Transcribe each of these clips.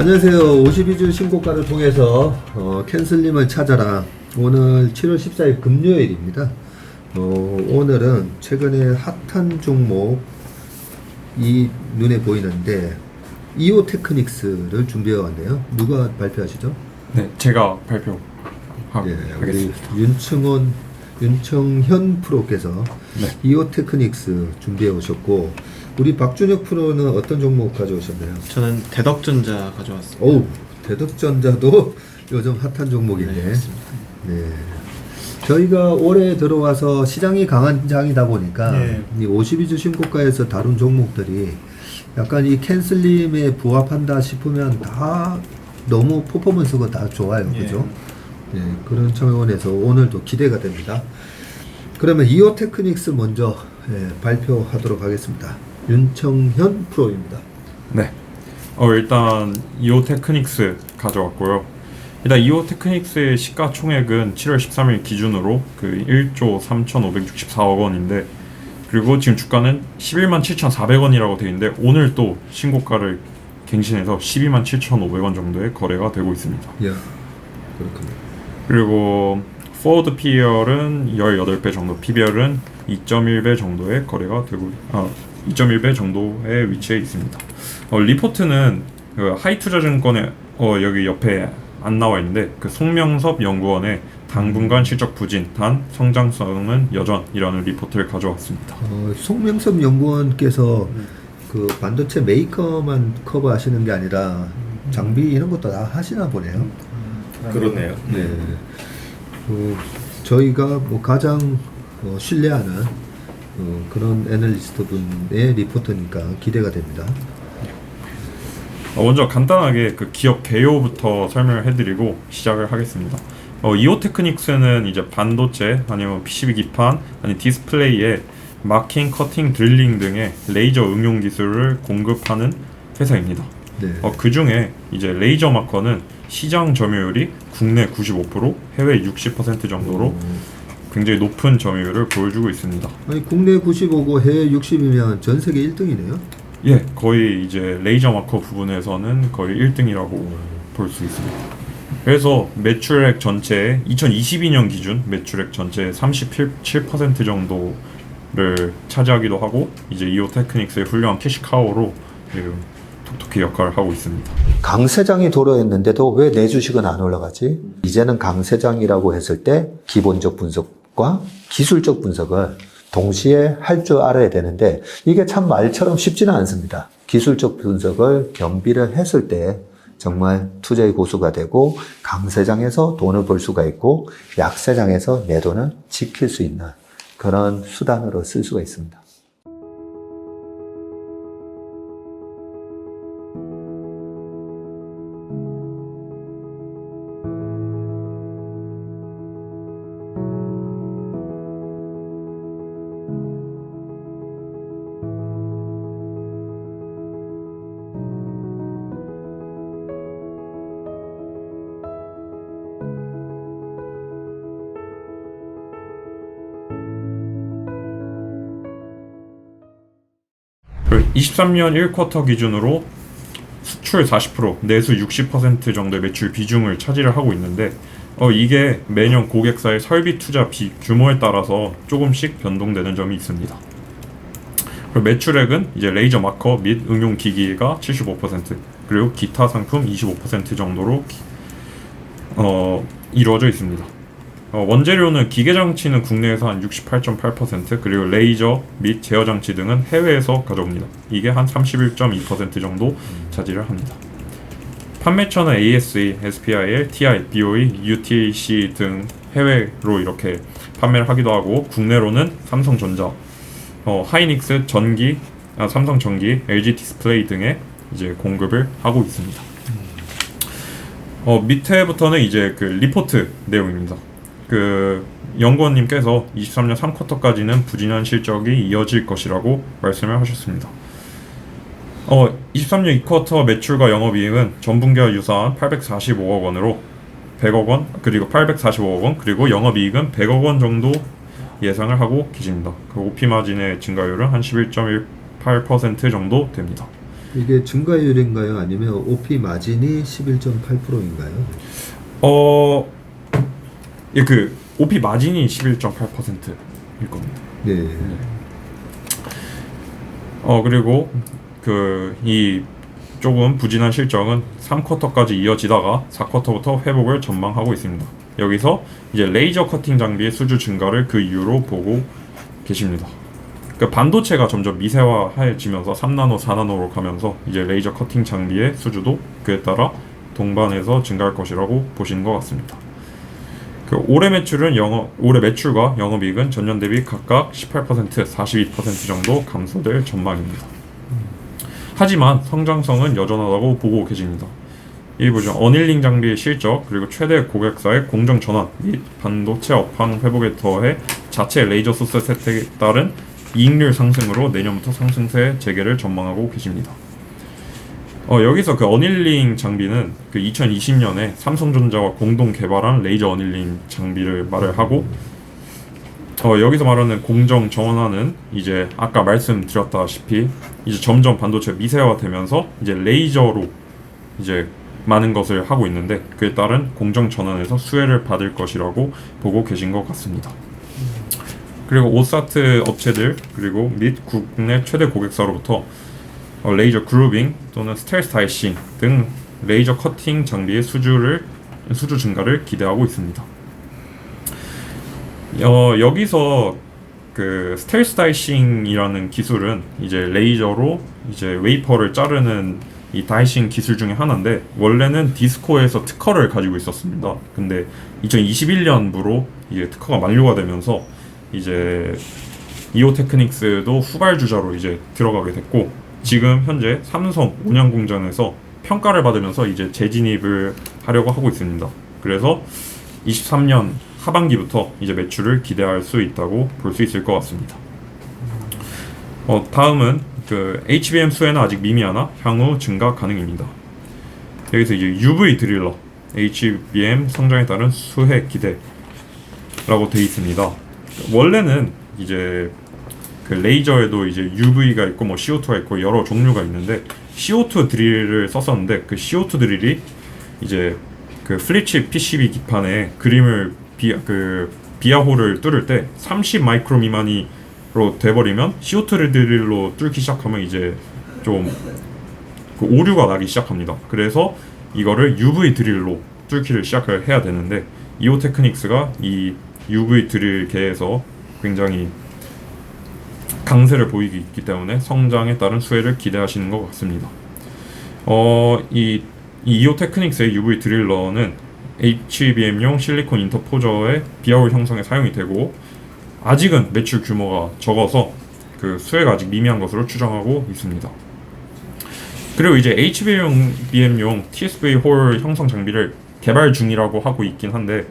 안녕하세요. 52주 신고가를 통해서 캔슬님을 찾아라. 오늘 7월 14일 금요일입니다. 오늘은 최근에 핫한 종목이 눈에 보이는데 이오 테크닉스를 준비해 왔네요. 누가 발표하시죠? 네, 제가 발표하겠습니다. 우리 윤청현 프로께서 네. 이오 테크닉스 준비해 오셨고, 우리 박준혁 프로는 어떤 종목 가져오셨나요? 저는 대덕전자 가져왔습니다. 오우, 대덕전자도 요즘 핫한 종목인데. 네, 맞습니다. 네. 저희가 올해 들어와서 시장이 강한 장이다 보니까 네. 이 52주 신고가에서 다룬 종목들이 약간 이 캔슬림에 부합한다 싶으면 다 너무 퍼포먼스가 다 좋아요. 예. 그죠? 네, 그런 차원에서 오늘도 기대가 됩니다. 그러면 이오 테크닉스 먼저 발표하도록 하겠습니다. 윤청현 프로입니다. 네. 일단 이오 테크닉스 가져왔고요. 일단 이오 테크닉스의 시가총액은 7월 13일 기준으로 그 1조 3,564억 원인데, 그리고 지금 주가는 11만 7,400원이라고 되어 있는데 오늘 또 신고가를 갱신해서 12만 7,500원 정도의 거래가 되고 있습니다. 야, 그렇군요. 그리고 포워드 PER은 18배 정도, PBR은 2.1배 정도의 거래가 되고 2.1배 정도의 위치에 있습니다. 리포트는 그 하이투자증권에 여기 옆에 안 나와 있는데 그 송명섭 연구원의 당분간 실적 부진, 단 성장성은 여전이라는 리포트를 가져왔습니다. 송명섭 연구원께서 그 반도체 메이커만 커버하시는 게 아니라 장비 이런 것도 다 하시나 보네요. 그렇네요. 네. 저희가 뭐 가장 신뢰하는 그런 애널리스트 분의 리포트니까 기대가 됩니다. 먼저 간단하게 그 기업 개요부터 설명을 해드리고 시작을 하겠습니다. 이오 테크닉스는 이제 반도체 아니면 PCB 기판 아니 디스플레이에 마킹, 커팅, 드릴링 등의 레이저 응용 기술을 공급하는 회사입니다. 네. 그 중에 이제 레이저 마커는 시장 점유율이 국내 95%, 해외 60% 정도로 굉장히 높은 점유율을 보여주고 있습니다. 아니, 국내 95고 해외 60이면 전 세계 1등이네요. 예, 거의 이제 레이저 마커 부분에서는 거의 1등이라고 볼 수 있습니다. 그래서 매출액 전체의 2022년 기준 매출액 전체의 37% 정도를 차지하기도 하고, 이제 이오 테크닉스의 훌륭한 캐시카우로 톡톡히 역할을 하고 있습니다. 강세장이 도래했는데도 왜 내 주식은 안 올라가지? 이제는 강세장이라고 했을 때 기본적 분석과 기술적 분석을 동시에 할 줄 알아야 되는데 이게 참 말처럼 쉽지는 않습니다. 기술적 분석을 겸비를 했을 때 정말 투자의 고수가 되고 강세장에서 돈을 벌 수가 있고 약세장에서 내 돈을 지킬 수 있는 그런 수단으로 쓸 수가 있습니다. 그 23년 1쿼터 기준으로 수출 40%, 내수 60% 정도의 매출 비중을 차지를 하고 있는데 이게 매년 고객사의 설비 투자 규모에 따라서 조금씩 변동되는 점이 있습니다. 그리고 매출액은 이제 레이저 마커 및 응용 기기가 75%, 그리고 기타 상품 25% 정도로 이루어져 있습니다. 원재료는 기계장치는 국내에서 한 68.8%, 그리고 레이저 및 제어장치 등은 해외에서 가져옵니다. 이게 한 31.2% 정도 차지를 합니다. 판매처는 ASE, SPIL, TI, BOE, UTC 등 해외로 이렇게 판매를 하기도 하고, 국내로는 삼성전자, 하이닉스 전기, 삼성전기, LG 디스플레이 등에 이제 공급을 하고 있습니다. 밑에부터는 이제 그 리포트 내용입니다. 그 연구원님께서 23년 3쿼터까지는 부진한 실적이 이어질 것이라고 말씀을 하셨습니다. 23년 2쿼터 매출과 영업이익은 전분기와 유사한 845억 원으로 100억 원, 그리고 845억 원, 그리고 영업이익은 100억 원 정도 예상을 하고 계십니다. 그 OP 마진의 증가율은 한 11.18% 정도 됩니다. 이게 증가율인가요? 아니면 OP 마진이 11.8%인가요? 예, 그 OP 마진이 11.8%일 겁니다. 네. 그리고 이 조금 부진한 실적은 3쿼터까지 이어지다가 4쿼터부터 회복을 전망하고 있습니다. 여기서 이제 레이저 커팅 장비의 수주 증가를 그 이유로 보고 계십니다. 그러니까 반도체가 점점 미세화해지면서 3나노, 4나노로 가면서 이제 레이저 커팅 장비의 수주도 그에 따라 동반해서 증가할 것이라고 보시는 것 같습니다. 올해 매출과 영업이익은 전년 대비 각각 18%, 42% 정도 감소될 전망입니다. 하지만 성장성은 여전하다고 보고 계십니다. 이 보죠. 어닐링 장비의 실적, 그리고 최대 고객사의 공정 전환 및 반도체 업황 회복에 더해 자체 레이저 소스 혜택에 따른 이익률 상승으로 내년부터 상승세 재개를 전망하고 계십니다. 여기서 그 어닐링 장비는 그 2020년에 삼성전자와 공동 개발한 레이저 어닐링 장비를 말을 하고, 여기서 말하는 공정 전환은 이제 아까 말씀드렸다시피 이제 점점 반도체 미세화되면서 이제 레이저로 이제 많은 것을 하고 있는데, 그에 따른 공정 전환에서 수혜를 받을 것이라고 보고 계신 것 같습니다. 그리고 오사트 업체들 그리고 및 국내 최대 고객사로부터 레이저 그루빙 또는 스텔스 다이싱 등 레이저 커팅 장비의 수주 증가를 기대하고 있습니다. 여기서 그 스텔스 다이싱이라는 기술은 이제 레이저로 이제 웨이퍼를 자르는 이 다이싱 기술 중에 하나인데, 원래는 디스코에서 특허를 가지고 있었습니다. 근데 2021년부로 이게 특허가 만료가 되면서 이제 이오 테크닉스도 후발주자로 이제 들어가게 됐고, 지금 현재 삼성 온양 공장에서 평가를 받으면서 이제 재진입을 하려고 하고 있습니다. 그래서 23년 하반기부터 이제 매출을 기대할 수 있다고 볼 수 있을 것 같습니다. 다음은 그 HBM 수혜는 아직 미미하나 향후 증가 가능입니다. 여기서 이제 UV 드릴러 HBM 성장에 따른 수혜 기대라고 되어 있습니다. 원래는 이제 그 레이저에도 이제 UV가 있고 뭐 CO2가 있고 여러 종류가 있는데, CO2 드릴을 썼었는데 그 CO2 드릴이 이제 그 플립칩 PCB 기판에 그림을 비아홀을 뚫을 때 30 마이크로 미만으로 돼버리면 CO2 드릴로 뚫기 시작하면 이제 좀 그 오류가 나기 시작합니다. 그래서 이거를 UV 드릴로 뚫기를 시작을 해야 되는데, 이오 테크닉스가 이 UV 드릴계에서 굉장히 강세를 보이기 있기 때문에 성장에 따른 수혜를 기대하시는 것 같습니다. 이 이오 테크닉스의 UV 드릴러는 HBM용 실리콘 인터포저의 비아홀 형성에 사용이 되고, 아직은 매출 규모가 적어서 그 수혜가 아직 미미한 것으로 추정하고 있습니다. 그리고 이제 HBM용 TSV 홀 형성 장비를 개발 중이라고 하고 있긴 한데,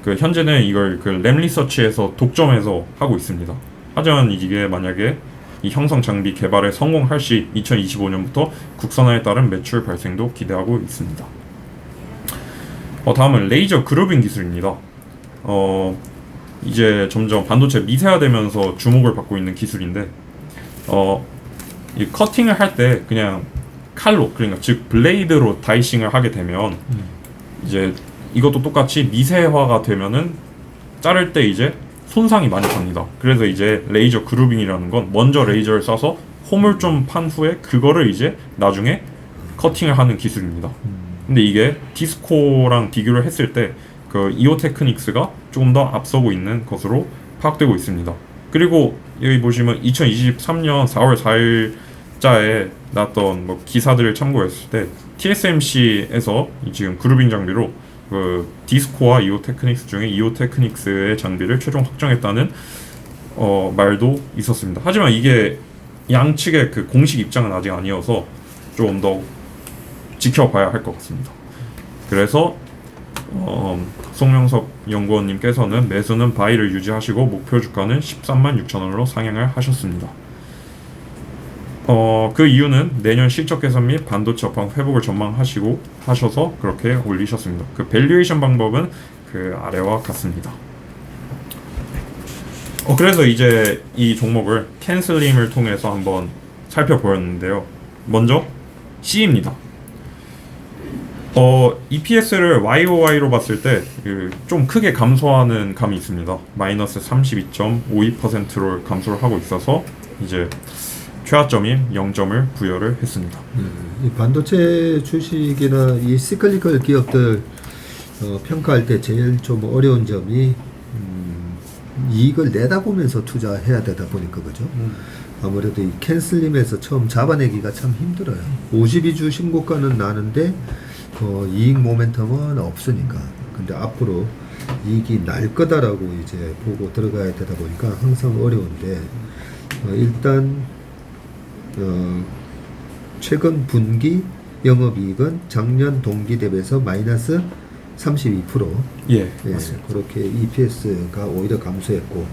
그 현재는 이걸 그 램 리서치에서 독점해서 하고 있습니다. 하지만 이게 만약에 이 형성 장비 개발에 성공할 시 2025년부터 국산화에 따른 매출 발생도 기대하고 있습니다. 다음은 레이저 그루빙 기술입니다. 이제 점점 반도체 미세화되면서 주목을 받고 있는 기술인데, 이 커팅을 할 때 그냥 칼로, 그러니까 즉 블레이드로 다이싱을 하게 되면 이제 이것도 똑같이 미세화가 되면은 자를 때 이제 손상이 많이 갑니다. 그래서 이제 레이저 그루빙이라는 건 먼저 레이저를 쏴서 홈을 좀 판 후에 그거를 이제 나중에 커팅을 하는 기술입니다. 근데 이게 디스코랑 비교를 했을 때 그 이오 테크닉스가 조금 더 앞서고 있는 것으로 파악되고 있습니다. 그리고 여기 보시면 2023년 4월 4일자에 났던 뭐 기사들을 참고했을 때 TSMC에서 지금 그루빙 장비로 그 디스코와 이오 테크닉스 중에 이오 테크닉스의 장비를 최종 확정했다는 말도 있었습니다. 하지만 이게 양측의 그 공식 입장은 아직 아니어서 조금 더 지켜봐야 할 것 같습니다. 그래서 송명석 연구원님께서는 매수는 바이를 유지하시고 목표 주가는 13만 6천원으로 상향을 하셨습니다. 그 이유는 내년 실적 개선 및 반도체 업황 회복을 전망하셔서 그렇게 올리셨습니다. 그 밸류에이션 방법은 그 아래와 같습니다. 그래서 이제 이 종목을 캔슬림을 통해서 한번 살펴보았는데요. 먼저 C입니다. EPS를 YOY로 봤을 때 좀 크게 감소하는 감이 있습니다. 마이너스 32.52%로 감소를 하고 있어서 이제 최하점인 0점을 부여를 했습니다. 이 반도체 주식이나 이 시클리컬 기업들 평가할 때 제일 좀 어려운 점이 이익을 내다보면서 투자해야 되다 보니까 그죠? 아무래도 이 캔슬림에서 처음 잡아내기가 참 힘들어요. 52주 신고가는 나는데 이익 모멘텀은 없으니까. 근데 앞으로 이익이 날 거다라고 이제 보고 들어가야 되다 보니까 항상 어려운데 일단 최근 분기 영업이익은 작년 동기 대비해서 마이너스 32%. 예, 맞습니다. 그렇게 EPS가 오히려 감소했고,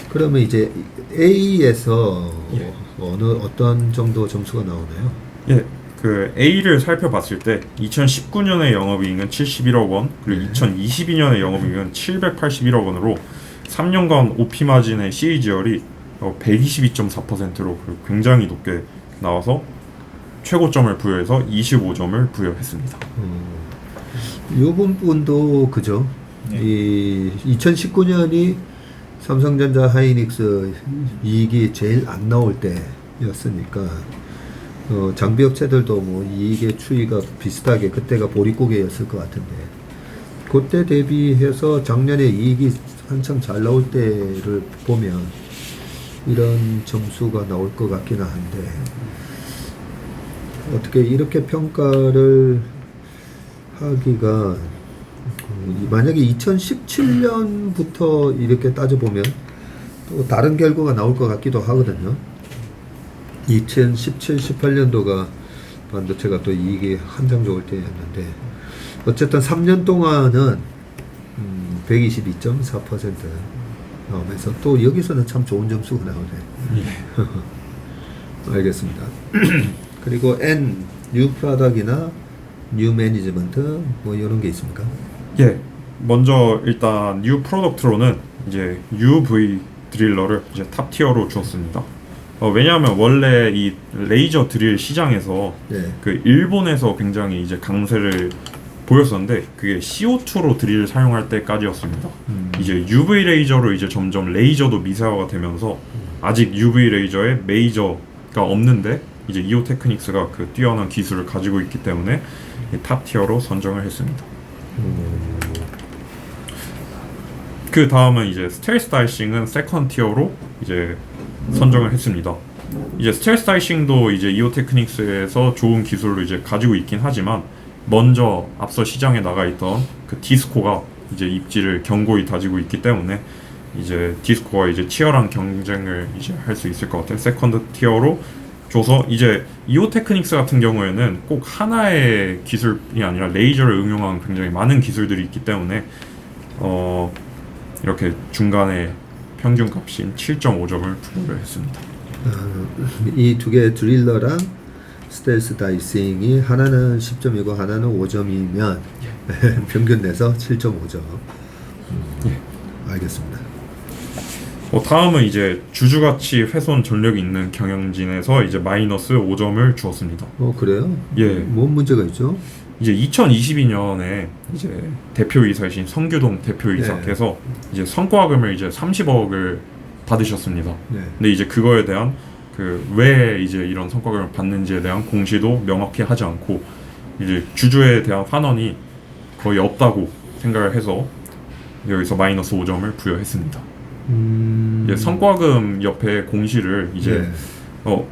그러면 이제 A에서 예. 어떤 정도 점수가 나오나요? 예, 그 A를 살펴봤을 때 2019년의 영업이익은 71억 원, 그리고 2022년의 영업이익은 781억 원으로 3년간 OP 마진의 CAGR이 122.4%로 굉장히 높게 나와서 최고점을 부여해서 25점을 부여했습니다. 이 부분도 그죠? 네. 이 2019년이 삼성전자 하이닉스 이익이 제일 안 나올 때였으니까 장비 업체들도 뭐 이익의 추이가 비슷하게 그때가 보릿고개였을 것 같은데 그때 대비해서 작년에 이익이 한참 잘 나올 때를 보면 이런 점수가 나올 것 같기는 한데 어떻게 이렇게 평가를 하기가 만약에 2017년부터 이렇게 따져보면 또 다른 결과가 나올 것 같기도 하거든요. 2017, 18년도가 반도체가 또 이익이 한창 좋을 때였는데 어쨌든 3년 동안은 122.4% 나오면서 또 여기서는 참 좋은 점수가 나오네. 알겠습니다. 그리고 N, 뉴 프로덕트나 뉴 매니지먼트 뭐 이런 게 있습니까? 예, 먼저 일단 뉴 프로덕트로는 이제 UV 드릴러를 이제 탑 티어로 주었습니다. 왜냐하면 원래 이 레이저 드릴 시장에서 네. 그 일본에서 굉장히 이제 강세를 보였었는데 그게 CO2로 드릴을 사용할 때까지였습니다. 이제 UV 레이저로 이제 점점 레이저도 미세화가 되면서 아직 UV 레이저에 메이저가 없는데 이제 이오 테크닉스가 그 뛰어난 기술을 가지고 있기 때문에 탑 티어로 선정을 했습니다. 그 다음은 이제 스텔스 다이싱은 세컨드 티어로 이제 선정을 했습니다. 이제 스텔스 다이싱도 이제 이오 테크닉스에서 좋은 기술을 이제 가지고 있긴 하지만 먼저 앞서 시장에 나가 있던 그 디스코가 이제 입지를 견고히 다지고 있기 때문에 이제 디스코가 이제 치열한 경쟁을 이제 할 수 있을 것 같아요. 세컨드 티어로 줘서 이제 이오 테크닉스 같은 경우에는 꼭 하나의 기술이 아니라 레이저를 응용한 굉장히 많은 기술들이 있기 때문에 이렇게 중간에 평균값인 7.5점을 부여를 했습니다. 이 두 개의 드릴러랑 스텔스 다이싱이 하나는 10점이고 하나는 5점이면 평균 내서 7.5점. 알겠습니다. 다음은 이제 주주가치 훼손 전력이 있는 경영진에서 이제 마이너스 5점을 주었습니다. 그래요? 예. 뭔 문제가 있죠? 이제 2022년에 이제 대표이사이신 성규동 대표이사께서 이제 성과금을 이제 30억을 받으셨습니다. 네. 근데 이제 그거에 대한 그 왜 이제 이런 성과금을 받는지에 대한 공시도 명확히 하지 않고 이제 주주에 대한 환원이 거의 없다고 생각을 해서 여기서 마이너스 5점을 부여했습니다. 이제 성과금 옆에 공시를 이제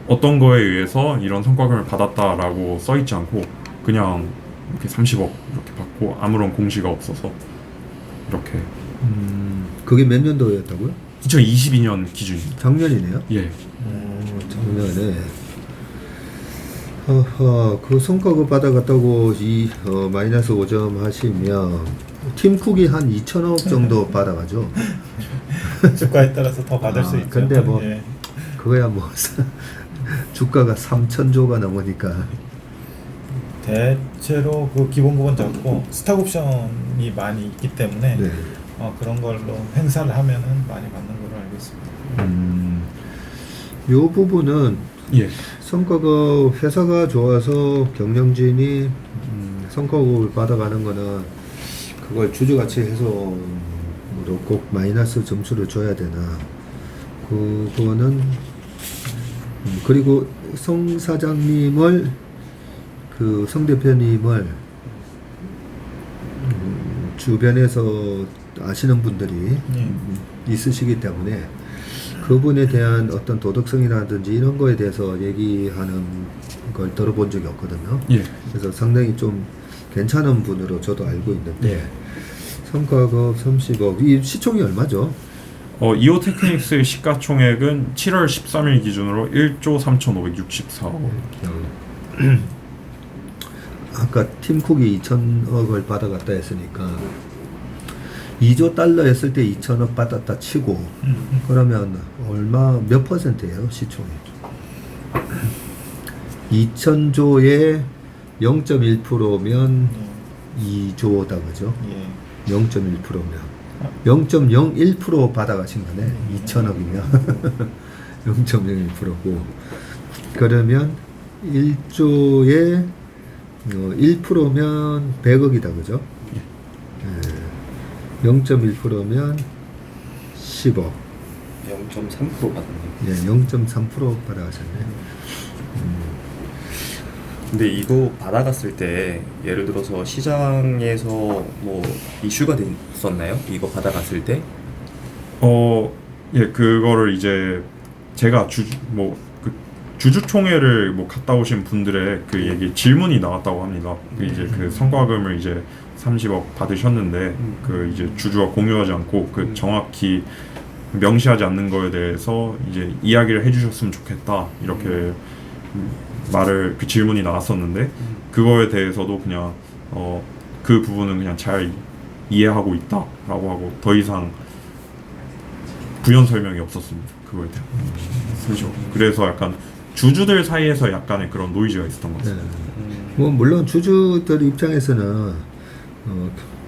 어떤 거에 의해서 이런 성과금을 받았다라고 써 있지 않고 그냥 이렇게 30억 이렇게 받고 아무런 공시가 없어서 이렇게 그게 몇 년도였다고요? 2022년 기준입니다. 작년이네요? 예. 작년에 그 성과급 받아갔다고 마이너스 5점 하시면 팀쿡이 한 2천억 정도 받아가죠. 주가에 따라서 더 받을 수 있죠. 근데 뭐 예. 그거야 뭐 주가가 3천조가 넘으니까 대체로 그 기본급은 작고 스탁 옵션이 많이 있기 때문에 네. 그런 걸로 행사를 하면은 많이 받는 걸로 알고 있습니다. 이 부분은 예. 성과급 회사가 좋아서 경영진이 성과급을 받아가는 거는 그걸 주주가치 해소로 꼭 마이너스 점수를 줘야 되나 그거는 그리고 성 사장님을 그 성 대표님을 주변에서 아시는 분들이 있으시기 때문에 그분에 대한 어떤 도덕성이라든지 이런 거에 대해서 얘기하는 걸 들어본 적이 없거든요. 예. 그래서 상당히 좀 괜찮은 분으로 저도 알고 있는데 예. 성과급 30억 이 시총이 얼마죠? 이오 테크닉스의 시가총액은 7월 13일 기준으로 1조 3,564억. 아까 팀쿡이 2천억을 받아갔다 했으니까 2조 달러 했을 때 2천억 받았다 치고 그러면 얼마 몇 %예요 시총이? 2천조에 0.1%면 2조다 그죠? 예. 0.1%면 0.01% 받아가신 거네. 2천억이면 0.01%고 그러면 1조에 1%면 100억이다 그죠? 0.1%면 10억. 0.3% 받았네요. 예, 0.3% 받아가셨네. 근데 이거 받아갔을 때 예를 들어서 시장에서 뭐 이슈가 됐었나요? 이거 받아갔을 때? 예, 그거를 이제 제가 그 주주총회를 뭐 갔다 오신 분들의 그 얘기 질문이 나왔다고 합니다. 그 이제 그 성과금을 이제 30억 받으셨는데 그 이제 주주와 공유하지 않고 그 정확히 명시하지 않는 거에 대해서 이제 이야기를 해주셨으면 좋겠다 이렇게 말을 그 질문이 나왔었는데 그거에 대해서도 그냥 그 부분은 그냥 잘 이해하고 있다라고 하고 더 이상 부연 설명이 없었습니다. 그거에 대한. 그렇죠. 그래서 약간 주주들 사이에서 약간의 그런 노이즈가 있었던 것 같습니다. 뭐 물론 주주들 입장에서는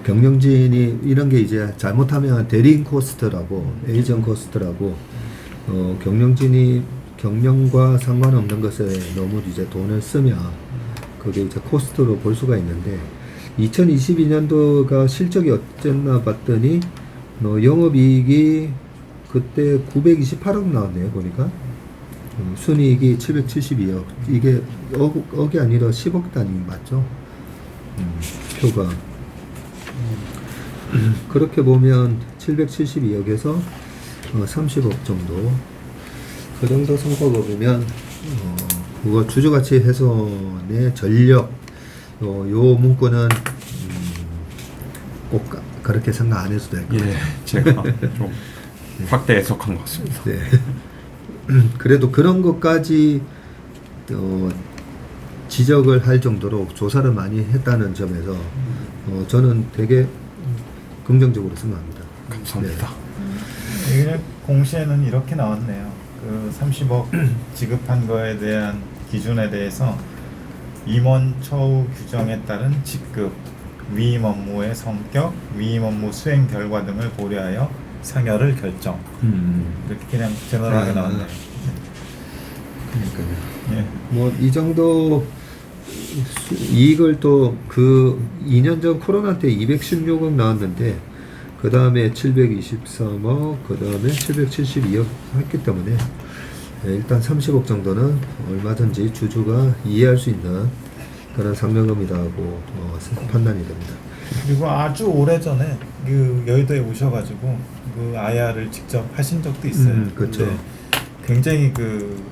경영진이 이런 게 이제 잘못하면 대리인 코스트라고 에이전 코스트라고 경영진이 경영과 상관없는 것에 너무 이제 돈을 쓰면 그게 이제 코스트로 볼 수가 있는데 2022년도가 실적이 어땠나 봤더니 영업이익이 그때 928억 나왔네요 보니까 순이익이 772억 이게 억이 아니라 10억 단위 맞죠? 표가 그렇게 보면 772억에서 30억 정도 그 정도 성과급이면 그거 주주가치 훼손의 전력 요 문구는 꼭 그렇게 생각 안 해도 될 것 같아요. 예, 제가 좀 확대 해석한 것 같습니다. 네. 그래도 그런 것까지 지적을 할 정도로 조사를 많이 했다는 점에서 저는 되게 긍정적으로 생각합니다. 감사합니다. 그냥 공시에는 이렇게 나왔네요. 그 30억 지급한 거에 대한 기준에 대해서 임원 처우 규정에 따른 직급, 위임 업무의 성격, 위임 업무 수행 결과 등을 고려하여 상여를 결정. 이렇게 그냥 제너럴하게 나왔네요. 그러니까요. 예. 뭐 이 정도 이익을 또 그 2년 전 코로나 때 216억 나왔는데 그 다음에 723억, 그 다음에 772억 했기 때문에 일단 30억 정도는 얼마든지 주주가 이해할 수 있는 그런 상명금이라고 판단이 됩니다. 그리고 아주 오래전에 그 여의도에 오셔가지고 그 IR을 직접 하신 적도 있어요. 그렇죠. 근데 굉장히 그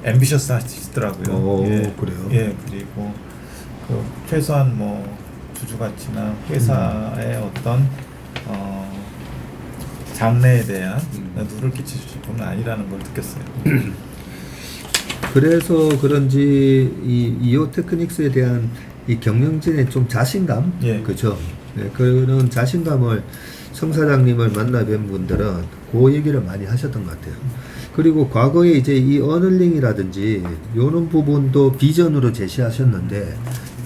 앰비셔스 하시더라고요. 오, 예, 그래요? 예, 그리고 그 최소한 뭐 주주 가치나 회사의 어떤 장래에 대한 누를 끼치실 분은 아니라는 걸 느꼈어요. 그래서 그런지 이 이오 테크닉스에 대한 이 경영진의 좀 자신감, 예. 그렇죠. 네, 그런 자신감을 성 사장님을 만나 뵌 분들은 그 얘기를 많이 하셨던 것 같아요. 그리고 과거에 이제 이 어널링이라든지 이런 부분도 비전으로 제시하셨는데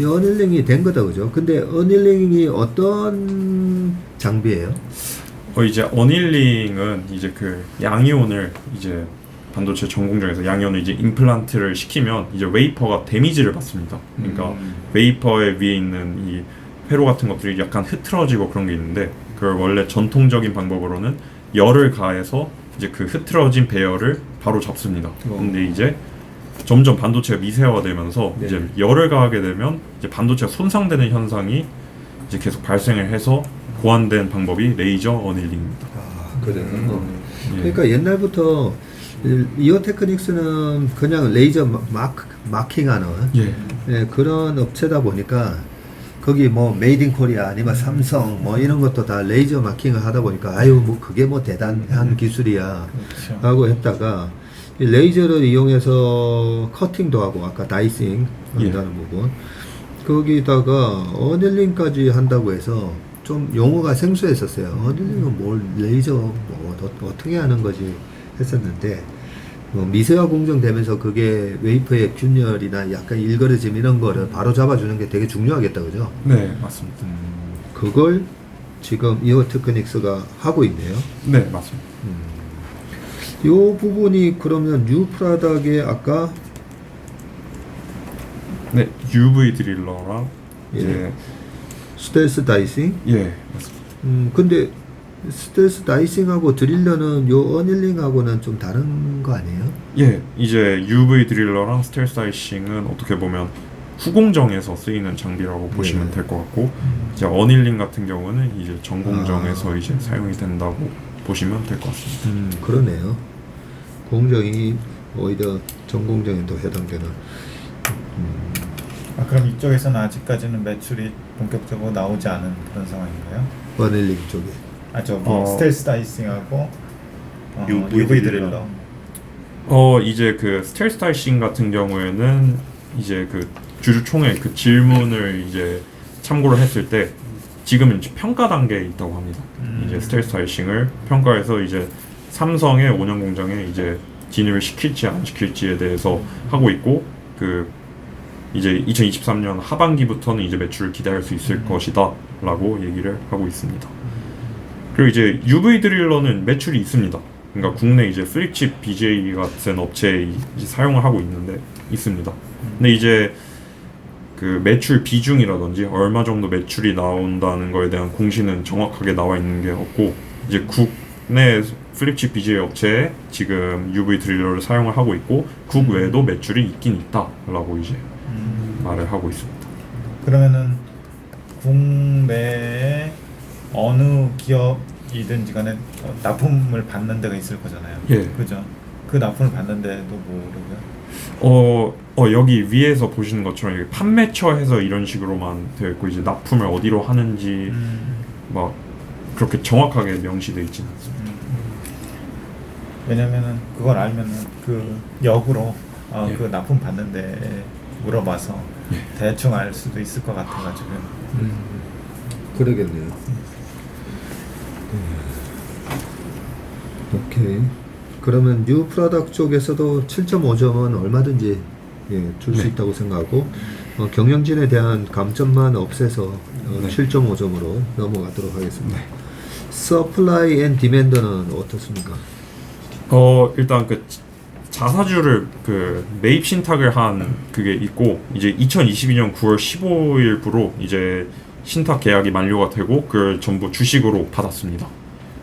이 어널링이 된 거다 그죠? 근데 어널링이 어떤 장비예요? 이제 어닐링은 이제 그 양이온을 이제 반도체 전 공정에서 양현을 이제 임플란트를 시키면 이제 웨이퍼가 데미지를 받습니다. 그러니까 웨이퍼의 위에 있는 이 회로 같은 것들이 약간 흐트러지고 그런 게 있는데 그걸 원래 전통적인 방법으로는 열을 가해서 이제 그 흐트러진 배열을 바로 잡습니다. 근데 이제 점점 반도체가 미세화되면서 네. 이제 열을 가하게 되면 이제 반도체가 손상되는 현상이 이제 계속 발생을 해서 고안된 방법이 레이저 어닐링입니다. 아, 그래요. 예. 그러니까 옛날부터 이오 테크닉스는 그냥 레이저 마킹하는 예. 예, 그런 업체다 보니까 거기 뭐 메이드 인 코리아 아니면 삼성 뭐 이런 것도 다 레이저 마킹을 하다 보니까 아유 뭐 그게 뭐 대단한 기술이야 그렇죠. 하고 했다가 이 레이저를 이용해서 커팅도 하고 아까 다이싱 한다는 부분 거기다가 어닐링까지 한다고 해서 좀 용어가 생소했었어요. 어닐링은 뭘 레이저 뭐 어떻게 하는 거지 했었는데 뭐 미세화 공정되면서 그게 웨이퍼의 균열이나 약간 일그러짐 이런 거를 바로 잡아주는 게 되게 중요하겠다 그죠? 네, 맞습니다. 그걸 지금 이오 테크닉스가 하고 있네요. 네, 맞습니다. 이 부분이 그러면 뉴 프라닥의 아까 네, UV 드릴러랑 이제 스텔스 다이싱 예, 맞습니다. 근데 스텔스 다이싱하고 드릴러는 요 어닐링하고는 좀 다른 거 아니에요? 예, 이제 UV 드릴러랑 스텔스 다이싱은 어떻게 보면 후공정에서 쓰이는 장비라고 보시면 될 것 같고 이제 어닐링 같은 경우는 이제 전공정에서 이제 사용이 된다고 보시면 될 것 같습니다. 그러네요. 공정이 오히려 전공정에도 해당되는. 아, 그럼 이쪽에서는 아직까지는 매출이 본격적으로 나오지 않은 그런 상황인가요? 어닐링 쪽에. 아 저기 스텔스 다이싱하고 UV UV 드릴러. 드릴러. 이제 그 스텔스 다이싱 같은 경우에는 이제 그 주주총회 그 질문을 이제 참고를 했을 때 지금 이제 평가 단계에 있다고 합니다. 이제 스텔스 다이싱을 평가해서 이제 삼성의 5년 공장에 이제 진입을 시킬지 안 시킬지에 대해서 하고 있고 그 이제 2023년 하반기부터는 이제 매출을 기대할 수 있을 것이다라고 얘기를 하고 있습니다. 그리고 이제 UV 드릴러는 매출이 있습니다. 그러니까 국내 이제 플립칩 BJ 같은 업체에 이제 사용을 하고 있습니다. 근데 이제 그 매출 비중이라든지 얼마 정도 매출이 나온다는 거에 대한 공시는 정확하게 나와 있는 게 없고 이제 국내 플립칩 BJ 업체에 지금 UV 드릴러를 사용을 하고 있고 국외에도 매출이 있긴 있다라고 이제 말을 하고 있습니다. 그러면은 국내에 어느 기업이든지 간에 납품을 받는 데가 있을 거잖아요. 예. 그죠? 그 납품을 받는 데도 모르고요. 여기 위에서 보시는 것처럼 이게 판매처 해서 이런 식으로만 되어 있고 이제 납품을 어디로 하는지 막 그렇게 정확하게 명시되어 있지는 않습니다. 왜냐면은 그걸 알면은 그 역으로 예. 그 납품 받는 데 물어봐서 대충 알 수도 있을 것 같아가지고. 그러겠네요. 오케이. 그러면 뉴 프로덕트 쪽에서도 7.5점은 얼마든지 줄 수 있다고 생각하고 경영진에 대한 감점만 없애서 7.5점으로 넘어가도록 하겠습니다. 서플라이 앤 디맨드는 어떻습니까? 일단 그 자사주를 그 매입 신탁을 한 그게 있고 이제 2022년 9월 15일부로 이제 신탁 계약이 만료가 되고 그걸 전부 주식으로 받았습니다.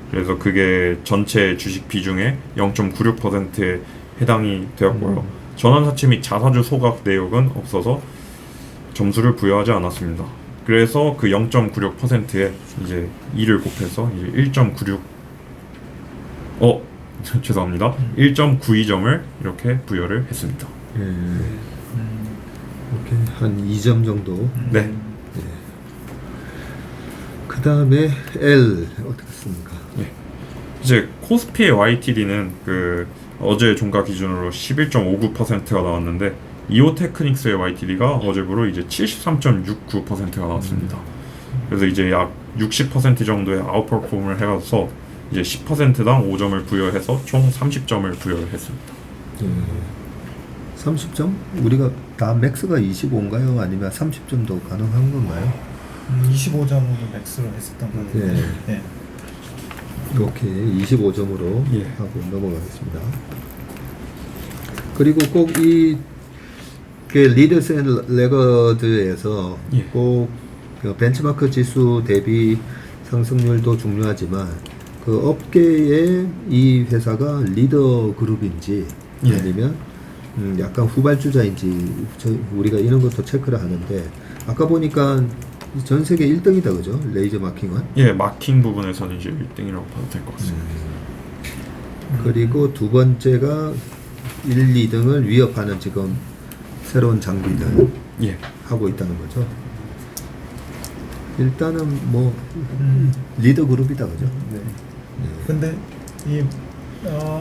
그래서 그게 전체 주식 비중의 0.96%에 해당이 되었고요. 전환사채 및 자사주 소각 내역은 없어서 점수를 부여하지 않았습니다. 그래서 그 0.96%에 이제 2를 곱해서 이제 1.96 죄송합니다. 1.92점을 이렇게 부여를 했습니다. 오케이. 한 2점 정도. 네. 그 다음에 L 어떻습니까? 이제 코스피의 YTD는 그 어제 종가 기준으로 11.59%가 나왔는데 이오 테크닉스의 YTD가 어제부로 이제 73.69%가 나왔습니다. 그래서 이제 약 60% 정도의 아웃퍼폼을 해서 이제 10%당 5점을 부여해서 총 30점을 부여를 했습니다. 30점? 우리가 다 맥스가 25인가요? 아니면 30점도 가능한 건가요? 25점으로 맥스로 했었던 것 같아요. 오케이. 25점으로 예. 하고 넘어가겠습니다. 그리고 꼭 이 리더스 앤 레거드에서 예. 꼭그 벤치마크 지수 대비 상승률도 중요하지만 그 업계에 이 회사가 리더 그룹인지 예. 아니면 약간 후발주자인지 우리가 이런 것도 체크를 하는데 아까 보니까 전 세계 1등이다 그죠? 레이저 마킹은. 예, 마킹 부분에서는 이제 1등이라고 봐도 될 것 같습니다. 그리고 두 번째가 1, 2등을 위협하는 지금 새로운 장비들 예. 하고 있다는 거죠. 일단은 뭐 리더 그룹이다 그죠? 네. 근데 이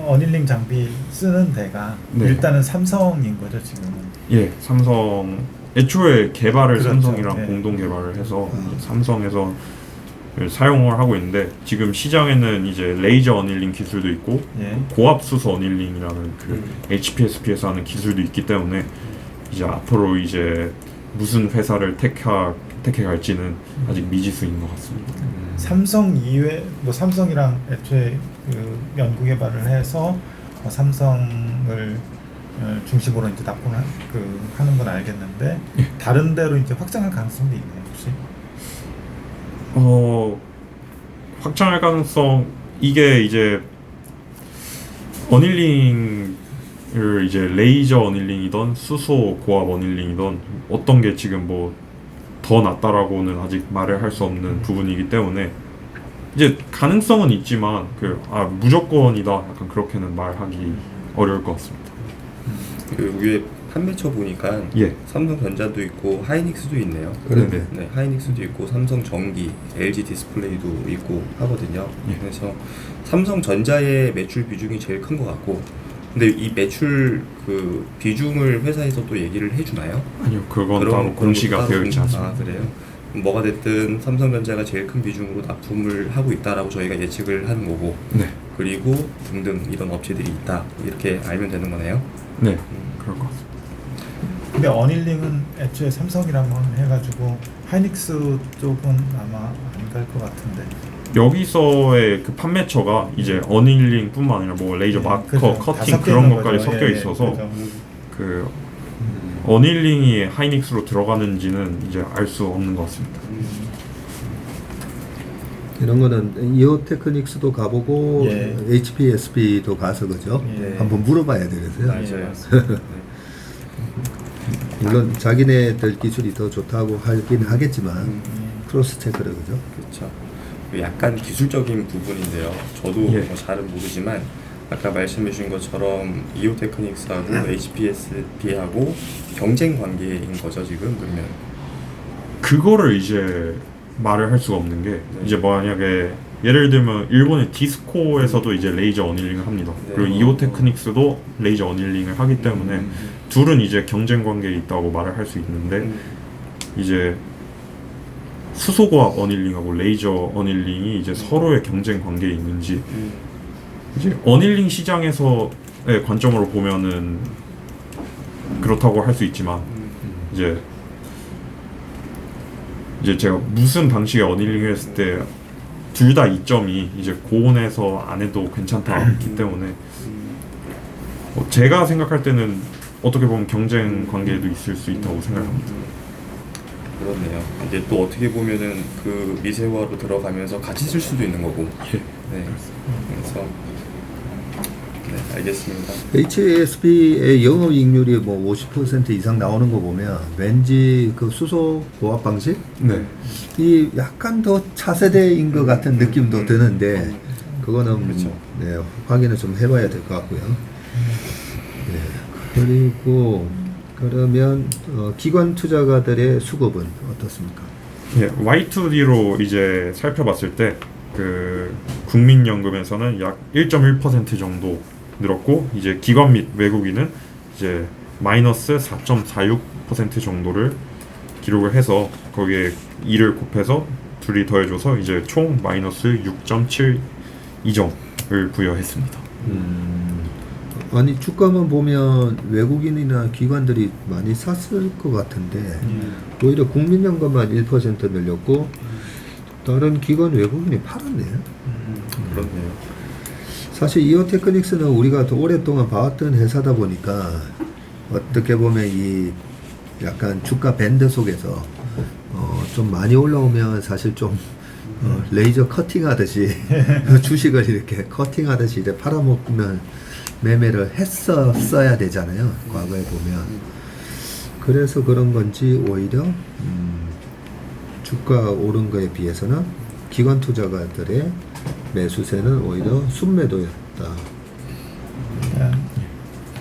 어닐링 장비 쓰는 데가 네. 일단은 삼성인 거죠 지금은. 예, 삼성 애초에 개발을 그렇죠. 삼성이랑 예. 공동 개발을 해서 이제 삼성에서 사용을 하고 있는데 지금 시장에는 이제 레이저 어닐링 기술도 있고 예. 고압 수소 어닐링이라는 그 HPSP에서 하는 기술도 있기 때문에 이제 앞으로 이제 무슨 회사를 택해 갈지는 아직 미지수인 것 같습니다. 삼성 이외 뭐 삼성이랑 애초에 그 연구 개발을 해서 삼성을 중심으로 이제 납품을 하는 건 알겠는데 다른 데로 이제 확장할 가능성도 있나요 혹시? 확장할 가능성 이게 이제 어닐링을 이제 레이저 어닐링이던 수소 고압 어닐링이던 어떤 게 지금 뭐 더 낫다라고는 아직 말을 할 수 없는 부분이기 때문에 이제 가능성은 있지만 무조건이다 약간 그렇게는 말하기 어려울 것 같습니다. 그 위에 판매처 보니까 예. 삼성전자도 있고 하이닉스도 있네요. 네네. 네, 하이닉스도 있고 삼성전기, LG 디스플레이도 있고 하거든요. 예. 그래서 삼성전자의 매출 비중이 제일 큰 것 같고, 근데 이 매출 그 비중을 회사에서 또 얘기를 해주나요? 아니요, 그건 그런- 따로 그런 공시가 것도 되어 따로 있지 않습니다. 아, 그래요? 뭐가 됐든 삼성전자가 제일 큰 비중으로 납품을 하고 있다라고 저희가 예측을 하는 거고, 네, 그리고 등등 이런 업체들이 있다 이렇게 알면 되는 거네요. 네, 그럴 것 같습니다. 근데 어닐링은 애초에 삼성이라고 해가지고 하이닉스 쪽은 아마 안 갈 것 같은데. 여기서의 그 판매처가 이제 어닐링뿐만 아니라 뭐 레이저 마커, 그죠. 커팅 다섯 개 그런 있는 것까지 거죠. 섞여 예, 있어서 그죠. 그 어닐링이 하이닉스로 들어가는지는 이제 알 수 없는 것 같습니다. 이런 거는 이오 테크닉스도 가보고 예. HPSP도 가서 그죠? 예. 한번 물어봐야 되겠어요. 맞아요. 맞습니다. 물론 자기네들 기술이 더 좋다고 하긴 하겠지만 크로스 체크를 그죠? 그렇죠. 약간 기술적인 부분인데요. 저도 예. 뭐 잘은 모르지만 아까 말씀해 주신 것처럼 이오테크닉스하고 HPSP하고 경쟁 관계인 거죠 지금 그러면. 그거를 이제 말을 할 수가 없는 게 이제 만약에 예를 들면 일본의 디스코에서도 이제 레이저 어닐링을 합니다. 네. 그리고 이오테크닉스도 레이저 어닐링을 하기 때문에 둘은 이제 경쟁 관계에 있다고 말을 할 수 있는데 이제 수소고압 어닐링하고 레이저 어닐링이 이제 서로의 경쟁 관계에 있는지 이제 어닐링 시장에서의 관점으로 보면은 그렇다고 할 수 있지만 이제 제가 무슨 방식의 어닐링을 했을 때 둘 다 이점이 이제 고온에서 안 해도 괜찮다기 때문에 제가 생각할 때는 어떻게 보면 경쟁 관계에도 있을 수 있다고 생각합니다. 그렇네요. 이게 또 어떻게 보면은 그 미세화로 들어가면서 같이 쓸 수도 있는 거고. 예. 네. 그래서 네, 알겠습니다. HSP의 영업이익률이 뭐 50% 이상 나오는 거 보면 왠지 그 수소 고압 방식 네. 이 약간 더 차세대인 것 같은 느낌도 드는데 그거는 그렇죠. 네, 확인을 좀 해봐야 될 것 같고요. 네, 그리고 그러면 기관 투자가들의 수급은 어떻습니까? 예, Y2D로 이제 살펴봤을 때 그 국민연금에서는 약 1.1% 정도 늘었고 이제 기관 및 외국인은 이제 마이너스 4.46% 정도를 기록을 해서 거기에 2를 곱해서 둘이 더해줘서 이제 총 마이너스 6.72점을 부여했습니다. 아니 주가만 보면 외국인이나 기관들이 많이 샀을 것 같은데 오히려 국민연금만 1% 늘렸고 다른 기관 외국인이 팔았네요. 그렇네요. 사실 이오테크닉스는 우리가 더 오랫동안 봐왔던 회사다 보니까 어떻게 보면 이 약간 주가 밴드 속에서 좀 많이 올라오면 사실 좀 레이저 커팅하듯이 주식을 이렇게 커팅하듯이 이제 팔아먹는 매매를 했었어야 되잖아요. 과거에 보면. 그래서 그런 건지 오히려 주가 오른 거에 비해서는 기관 투자가들의 매수세는 오히려 순매도였다.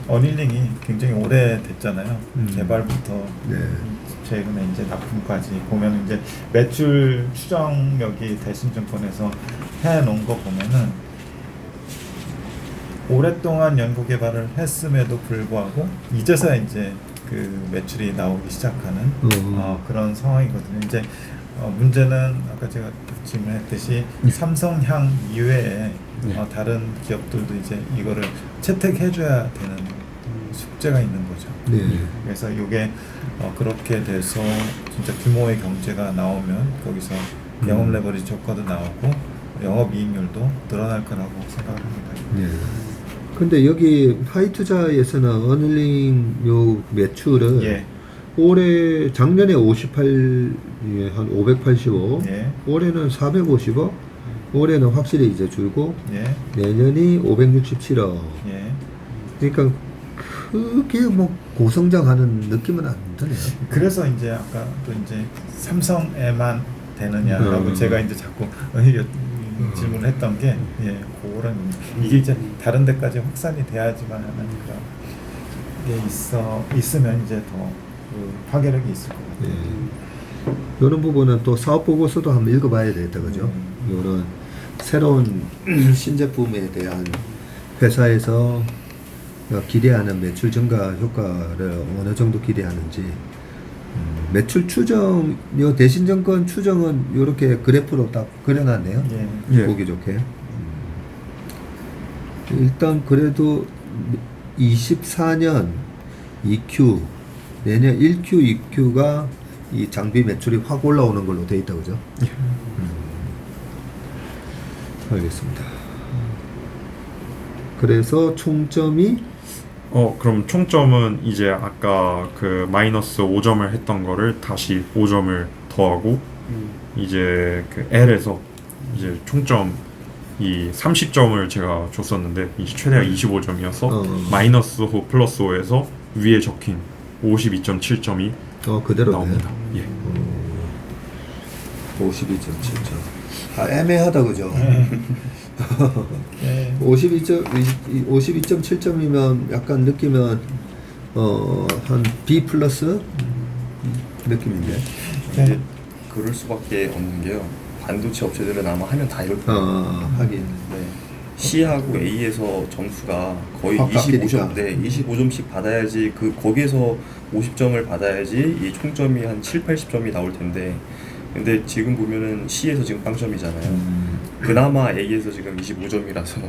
어닐링이 굉장히 오래됐잖아요. 개발부터 네. 최근에 이제 납품까지 보면 이제 매출 추정력이 대신증권에서 해놓은 거 보면은 오랫동안 연구 개발을 했음에도 불구하고 이제서야 이제 그 매출이 나오기 시작하는 그런 상황이거든요. 이제 문제는 아까 제가 질문했듯이 삼성향 이외에 다른 기업들도 이제 이거를 채택해줘야 되는 숙제가 있는 거죠. 네. 그래서 이게 그렇게 돼서 진짜 규모의 경제가 나오면 거기서 영업 레버리지 효과도 나오고 영업 이익률도 늘어날 거라고 생각을 합니다. 네. 근데 여기 하이투자에서는 어닐링 요 매출을 예. 올해 작년에 58, 예, 한 585, 예. 올해는 450억, 올해는 확실히 이제 줄고 예. 내년이 567억. 예. 그러니까 크게 뭐 고성장하는 느낌은 안 드네요. 그래서 이제 아까 또 이제 삼성에만 되느냐라고 제가 이제 자꾸 질문을 했던 게 그런 이게 이제 다른 데까지 확산이 돼야지만 하는 그런 게 있으면 이제 더 그 파괴력이 있을 것 같아요. 네. 이런 부분은 또 사업 보고서도 한번 읽어봐야 되겠다, 그죠? 이런 새로운 신제품에 대한 회사에서 기대하는 매출 증가 효과를 어느 정도 기대하는지, 매출 추정, 요 대신증권 추정은 이렇게 그래프로 딱 그려놨네요. 예. 보기 좋게. 일단 그래도 24년 2Q, 내년 1Q, 2Q가 이 장비 매출이 확 올라오는 걸로 돼 있다, 그죠? 알겠습니다. 그래서 총점이 그럼 총점은 이제 아까 그 마이너스 5점을 했던 거를 다시 5점을 더하고 이제 그 L에서 이제 총점 이 30점을 제가 줬었는데 이제 최대가 25점이어서 마이너스 5 플러스 5에서 위에 적힌 52.7점이 그대로 나옵니다. 예. 52.7점. 애매하다, 그죠? 예. 52.7점이면 약간 느낌은 한 B 플러스 느낌인데. 이제 그럴 수밖에 없는 게요. 반도체 업체들은 아마 하면 다 이럴 거예요. 하긴. 네. C하고 A에서 점수가 거의 확 깎이니까. 25점씩 받아야지 거기에서 50점을 받아야지 이 총점이 한 7, 80점이 나올 텐데 근데 지금 보면은 C에서 지금 0점이잖아요. 그나마 A에서 지금 25점이라서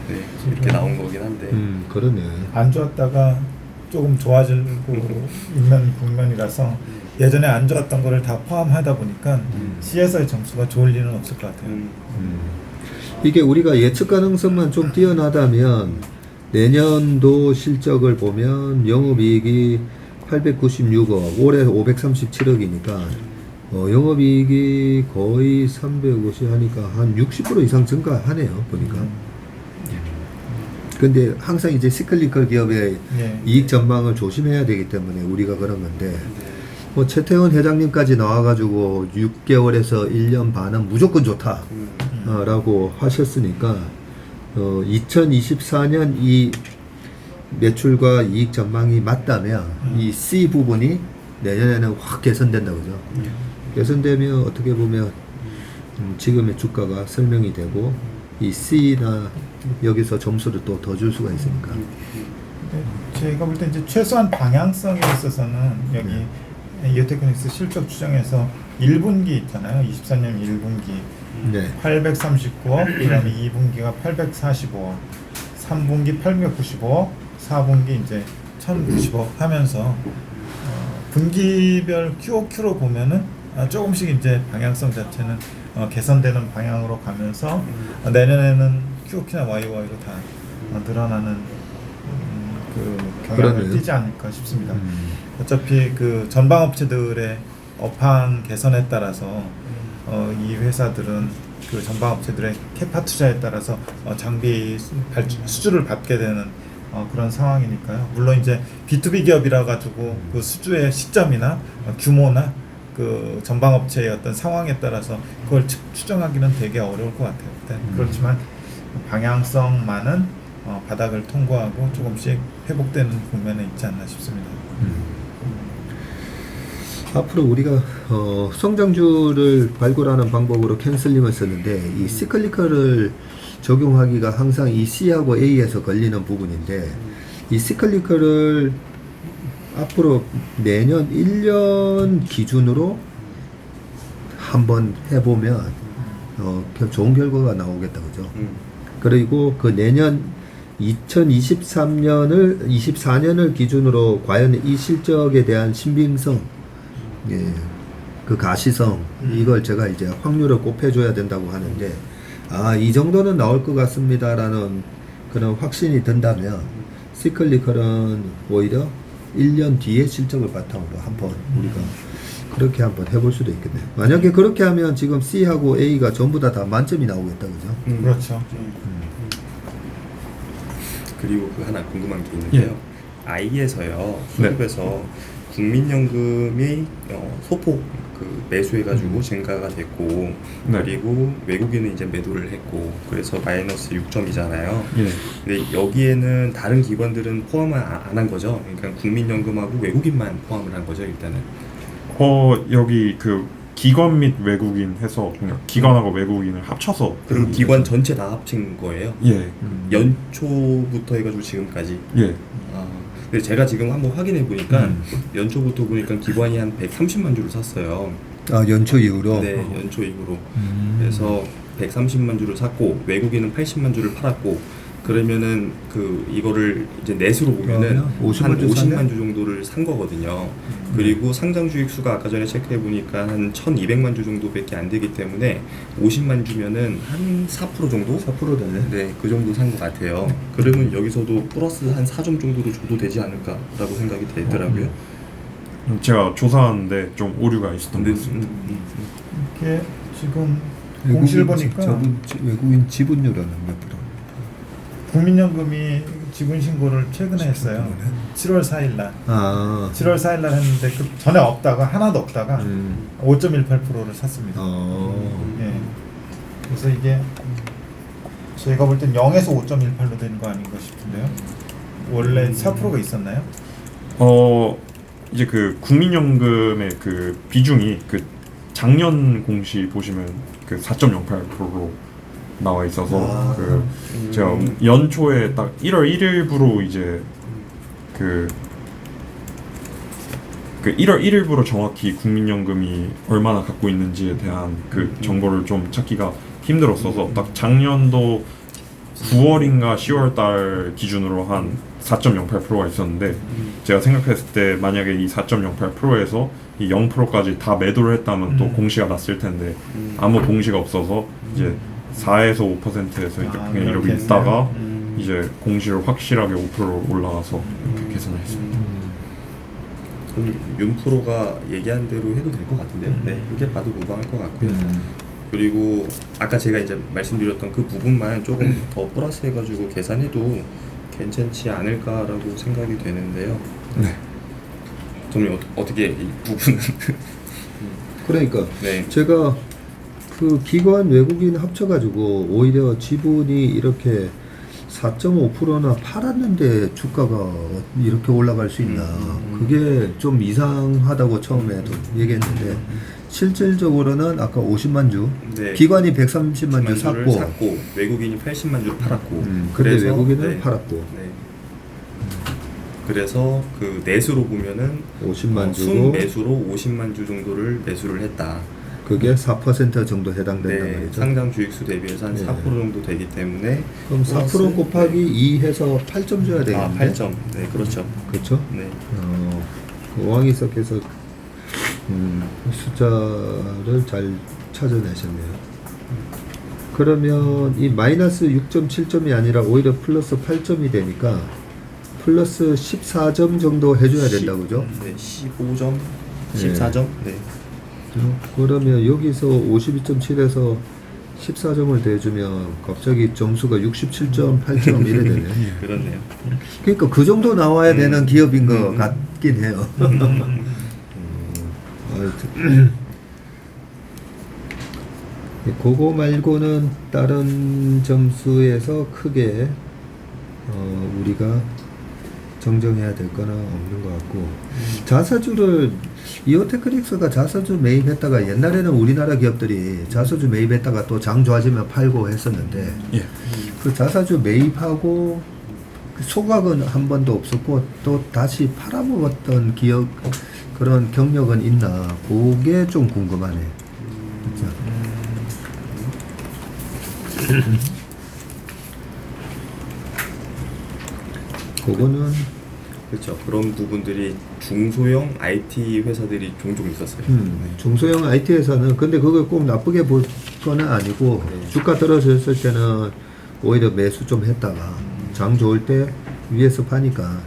네, 이렇게 나온 거긴 한데 그러네. 안 좋았다가 조금 좋아지고 있는 국면이라서 예전에 안 좋았던 거를 다 포함하다 보니까 C에서의 점수가 좋을 일은 없을 것 같아요. 이게 우리가 예측 가능성만 좀 뛰어나다면 내년도 실적을 보면 영업이익이 896억, 올해 537억이니까 영업이익이 거의 350 하니까 한 60% 이상 증가하네요, 보니까. 근데 항상 이제 시클리컬 기업의 이익 전망을 조심해야 되기 때문에 우리가 그런 건데, 뭐 최태원 회장님까지 나와가지고 6개월에서 1년 반은 무조건 좋다 라고 하셨으니까 2024년 이 매출과 이익 전망이 맞다면 이 C 부분이 내년에는 확 개선된다, 그죠? 개선되면 어떻게 보면 지금의 주가가 설명이 되고 이 C나 여기서 점수를 또 더 줄 수가 있으니까. 제가 볼 때 이제 최소한 방향성에 있어서는 여기 이오테크닉스 실적 추정에서 1분기 있잖아요. 24년 1분기 네. 839억, 그다음에 2분기가 845억, 3분기 895억, 4분기 이제 1090억 하면서 분기별 QOQ로 보면은 조금씩 이제 방향성 자체는 개선되는 방향으로 가면서 내년에는 QOQ나 YOY로 다 늘어나는 그 경향을 그러네요. 띠지 않을까 싶습니다. 어차피 그 전방업체들의 업황 개선에 따라서 이 회사들은 그 전방업체들의 캐파 투자에 따라서 장비 수주를 받게 되는 그런 상황이니까요. 물론 이제 B2B 기업이라 가지고 그 수주의 시점이나 규모나 그 전방업체의 어떤 상황에 따라서 그걸 추정하기는 되게 어려울 것 같아요. 그렇지만 방향성만은 바닥을 통과하고 조금씩 회복되는 국면에 있지 않나 싶습니다. 앞으로 우리가 성장주를 발굴하는 방법으로 캔슬링을 쓰는데 이 시클리컬을 적용하기가 항상 이 C하고 A에서 걸리는 부분인데 이 시클리컬을 앞으로 내년 1년 기준으로 한번 해보면 좋은 결과가 나오겠다 그죠? 그리고 그 내년 24년을 기준으로 과연 이 실적에 대한 신빙성, 예, 그 가시성 이걸 제가 이제 확률을 곱해줘야 된다고 하는데 이 정도는 나올 것 같습니다라는 그런 확신이 든다면 시클리컬은 오히려 1년 뒤에 실적을 바탕으로 한번 우리가 그렇게 한번 해볼 수도 있겠네요. 만약에 그렇게 하면 지금 C하고 A가 전부 다 만점이 나오겠다 그죠? 그렇죠. 그리고 그 하나 궁금한 게 있는데요. I에서요, 수급에서 국민연금이 소폭 그 매수해가지고 증가가 됐고, 그리고 외국인은 이제 매도를 했고, 그래서 마이너스 6점이잖아요. 근데 여기에는 다른 기관들은 포함을 안 한 거죠. 그러니까 국민연금하고 외국인만 포함을 한 거죠, 일단은. 여기 그 기관 및 외국인 해서 그냥 기관하고 외국인을 합쳐서 그럼 기관 전체 다 합친 거예요? 예. 연초부터 해가지고 지금까지. 예. 근데 제가 지금 한번 확인해 보니까 연초부터 보니까 기관이 한 130만 주를 샀어요. 연초 이후로? 네, 연초 이후로. 그래서 130만 주를 샀고 외국인은 80만 주를 팔았고, 그러면은 그 이거를 이제 넷으로 보면은 한 50만 주 정도를 산 거거든요. 그리고 상장 주익 수가 아까 전에 체크해 보니까 한 1,200만 주 정도밖에 안 되기 때문에 50만 주면은 한 4% 정도? 4% 되네. 네, 그 정도 산 것 같아요. 그러면 여기서도 플러스 한 4점 정도로 줘도 되지 않을까라고 생각이 되더라고요. 제가 조사하는데 좀 오류가 있었던 것 근데 같습니다. 이게 지금 공시를 보니까 외국인 지분율은 몇 프로? 국민연금이 지분 신고를 최근에 했어요. 7월 4일 날. 7월 4일 날 했는데 그 전에 없다가 하나도 없다가 5.18%를 샀습니다. 예. 그래서 이게 제가 볼 땐 0에서 5.18로 되는 거 아닌가 싶은데요. 원래 4%가 있었나요? 이제 그 국민연금의 그 비중이 그 작년 공시 보시면 그 4.08%로 나와 있어서 그 제가 연초에 딱 1월 1일부로 이제 그 1월 1일부로 정확히 국민연금이 얼마나 갖고 있는지에 대한 그 정보를 좀 찾기가 힘들었어서 딱 작년도 9월인가 10월 달 기준으로 한 4.08%가 있었는데 제가 생각했을 때 만약에 이 4.08%에서 이 0%까지 다 매도를 했다면 또 공시가 났을 텐데 아무 공시가 없어서 이제 4에서 5%에서 그냥 이렇게 있다가 이제 공시를 확실하게 5%로 올라가서 이렇게 계산을 했습니다. 그럼 윤프로가 얘기한 대로 해도 될 것 같은데요. 네, 이렇게 봐도 무방할 것 같고요. 그리고 아까 제가 이제 말씀드렸던 그 부분만 조금 더 플러스해가지고 계산해도 괜찮지 않을까라고 생각이 되는데요. 네. 좀 어떻게 이 부분은 그러니까 네. 제가 그 기관 외국인 합쳐가지고 오히려 지분이 이렇게 4.5%나 팔았는데 주가가 이렇게 올라갈 수 있나 그게 좀 이상하다고 처음에도 얘기했는데 실질적으로는 아까 50만 주 네. 기관이 130만 주 주를 샀고 샀고 외국인이 80만 주를 팔았고 근데 그래서 외국인은 네. 팔았고 네. 그래서 그 내수로 보면은 50만 주고 순매수로 50만 주 정도를 매수를 했다. 그게 4% 정도 해당된단 네, 말이죠. 상장 주익수 대비해서 한 네. 4% 정도 되기 때문에 그럼 4% 곱하기 2 해서 8점 줘야 되겠는데? 8점. 네, 그렇죠. 그렇죠? 네. 오왕이석께서 숫자를 잘 찾아내셨네요. 그러면 이 마이너스 6.7점이 아니라 오히려 플러스 8점이 되니까 플러스 14점 정도 해줘야 된다, 그죠? 네, 15점, 14점. 네. 그러면 여기서 52.7에서 14점을 더해주면 갑자기 점수가 67.8점 이래 되네. 그렇네요. 그러니까 그 정도 나와야 되는 기업인 것 같긴 해요. 하여튼. 그거 말고는 다른 점수에서 크게 우리가 정정해야 될 거나 없는 것 같고, 자사주를 이오테크닉스가 자사주 매입했다가 옛날에는 우리나라 기업들이 자사주 매입했다가 또 장 좋아지면 팔고 했었는데 예. 그 자사주 매입하고 그 소각은 한 번도 없었고 또 다시 팔아먹었던 기업 그런 경력은 있나, 그게 좀 궁금하네. 진짜. 그거는 그렇죠. 그런 부분들이 중소형 IT 회사들이 종종 있었어요. 중소형 IT 회사는 근데 그걸 꼭 나쁘게 볼 거는 아니고, 주가 떨어졌을 때는 오히려 매수 좀 했다가 장 좋을 때 위에서 파니까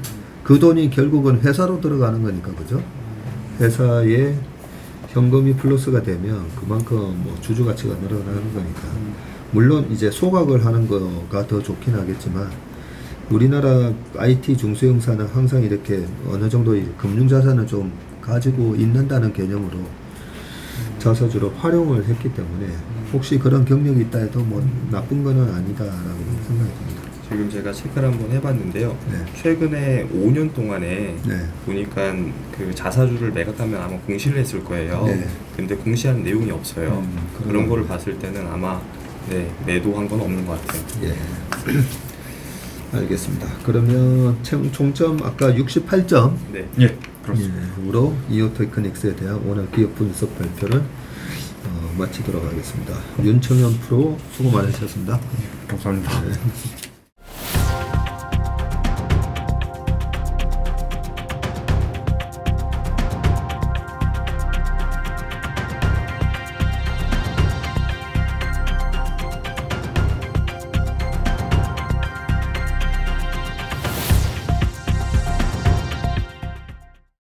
그 돈이 결국은 회사로 들어가는 거니까, 그죠? 회사에 현금이 플러스가 되면 그만큼 뭐 주주 가치가 늘어나는 거니까. 물론 이제 소각을 하는 거가 더 좋긴 하겠지만, 우리나라 IT 중소형사는 항상 이렇게 어느 정도 금융자산을 좀 가지고 있는다는 개념으로 자사주로 활용을 했기 때문에 혹시 그런 경력이 있다 해도 뭐 나쁜 거는 아니다라고 생각이 듭니다. 지금 제가 체크를 한번 해봤는데요. 네. 최근에 5년 동안에 네. 보니까 그 자사주를 매각하면 아마 공시를 했을 거예요. 네. 근데 공시한 내용이 없어요. 그런 그런 거를 봤을 때는 아마 매도한 건 없는 것 같아요. 예. 알겠습니다. 그러면 총점 아까 68점 네. 예, 그렇습니다. 으로 이오테크닉스에 대한 오늘 기업 분석 발표를 마치도록 하겠습니다. 윤청현 프로 수고 많으셨습니다. 감사합니다. 네.